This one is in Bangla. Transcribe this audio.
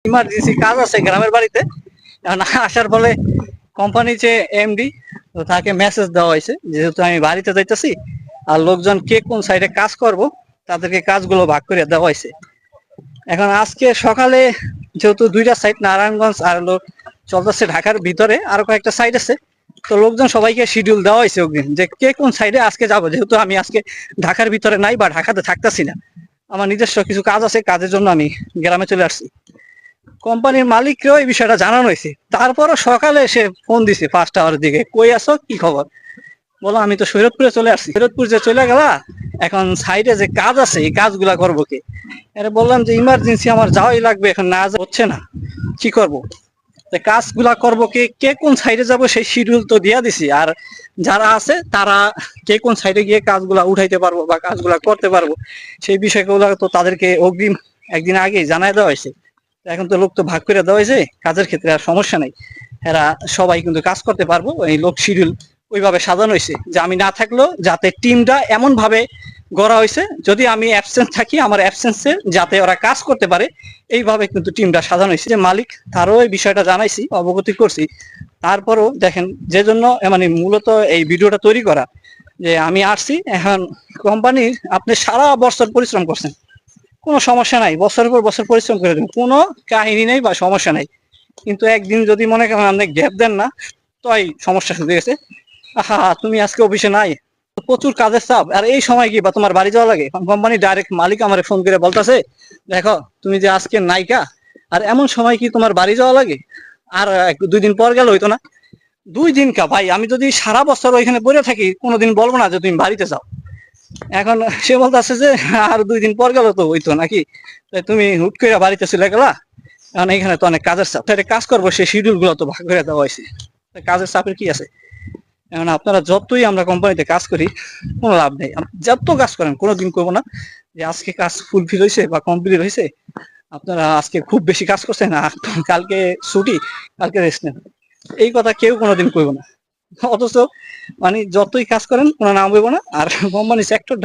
ইমার্জেন্সি কাজ আছে গ্রামের বাড়িতে। এখন আসার ফলে কোম্পানি যে এমডি, তো তাকে মেসেজ দেওয়া হয়েছে যেহেতু আমি বাড়িতে যাইতেছি আর লোকজন কে কোন সাইডে কাজ করব তাদেরকে কাজগুলো ভাগ করে দেওয়া হয়েছে। এখন আজকে সকালে যেহেতু দুইটা সাইড নারায়ণগঞ্জ আর হলো চলতেছে ঢাকার ভিতরে আরো কয়েকটা সাইড আছে, তো লোকজন সবাইকে শিডিউল দেওয়া হয়েছে অগ্রিম যে কে কোন সাইডে আজকে যাবো, যেহেতু আমি আজকে ঢাকার ভিতরে নাই বা ঢাকাতে থাকতেছি না, আমার নিজস্ব কিছু কাজ আছে, কাজের জন্য আমি গ্রামে চলে আসছি। কোম্পানির মালিককেও এই বিষয়টা জানানো হয়েছে, তারপরও সকালে এসে ফোন দিছে 5টা দিকে, কই আছো, কি খবর? বলো আমি তো সৈয়দপুরে চলে আসছি। সৈয়দপুর যে চলে গেলা, এখন সাইডে যে কাজ আছে এই কাজগুলা করবো কে? এটা বললাম যে ইমার্জেন্সি আমার যাওয়াই লাগবে, এখন না হচ্ছে না, কি করব? কাজগুলা করবো কে, কে কোন সাইডে যাব সেই শিডিউল তো দিয়া দিছি, আর যারা আছে তারা কে কোন সাইডে গিয়ে কাজগুলা উঠাইতে পারবো বা কাজগুলা করতে পারবো সেই বিষয়গুলো তো তাদেরকে অগ্রিম একদিন আগেই জানাই দেওয়া হয়েছে। এখন তো লোক তো ভাগ করে দেওয়া হয়েছে, কাজের ক্ষেত্রে আর সমস্যা নেই, এরা সবাই কিন্তু কাজ করতে পারবো। এই লোক শিডিউল ওইভাবে সাজানো হয়েছে যে আমি না থাকলেও যাতে টিমটা এমন ভাবে গড়া হয়েছে যদি আমি অ্যাবসেন্ট থাকি আমার অ্যাবসেন্সে যাতে ওরা কাজ করতে পারে, এইভাবে কিন্তু টিমটা সাজানো হয়েছে। যে মালিক তারও এই বিষয়টা জানাইছি, অবগতি করছি। তারপরও দেখেন যে জন্য মানে মূলত এই ভিডিওটা তৈরি করা, যে আমি আসছি এখন কোম্পানির আপনি সারা বছর পরিশ্রম করছেন, কোনো সমস্যা নাই, বছরের পর বছর পরিশ্রম করে দেবেন, কোনো কাহিনী নেই বা সমস্যা নাই, কিন্তু একদিন যদি মনে করেন আপনি গ্যাপ দেন না, তো এই সমস্যা শুরু হয়েছে। আহা, তুমি আজকে অফিসে নাই, প্রচুর কাজের চাপ, আর এই সময় কি বা তোমার বাড়ি যাওয়া লাগে? কোম্পানি ডাইরেক্ট মালিক আমার ফোন করে বলতেছে, দেখো তুমি যে আজকে নাইকা, আর এমন সময় কি তোমার বাড়ি যাওয়া লাগে? আর 2 দিন পর গেল হইতো না? 2 দিন কা ভাই, আমি যদি সারা বছর ওইখানে পড়ে থাকি কোনোদিন বলবো না যে তুমি বাড়িতে যাও। এখন সে বলতেছে যে আর 2 দিন পর গেল তো হইতো নাকি, তুমি হুট করে বাড়িতে চলে গেলা, এখন এখানে তো অনেক কাজের চাপ, কাজ করবো সেই শিডিউল গুলো তো ভাগ করে দেওয়া হয়েছে, কাজের চাপের কি আছে? এখন আপনারা যতই আমরা কোম্পানিতে কাজ করি কোনো লাভ নেই, যত কাজ করেন কোনোদিন করবো না যে আজকে কাজ ফুলফিল হয়েছে বা কমপ্লিট হয়েছে, আপনারা আজকে খুব বেশি কাজ করছেন আর কালকে ছুটি, কালকে রেস্ট নেন, এই কথা কেউ কোনোদিন করবো না। অথচ মানে যতই কাজ করেন কোনো নাম হইব না, আর কোম্পানি সেক্টর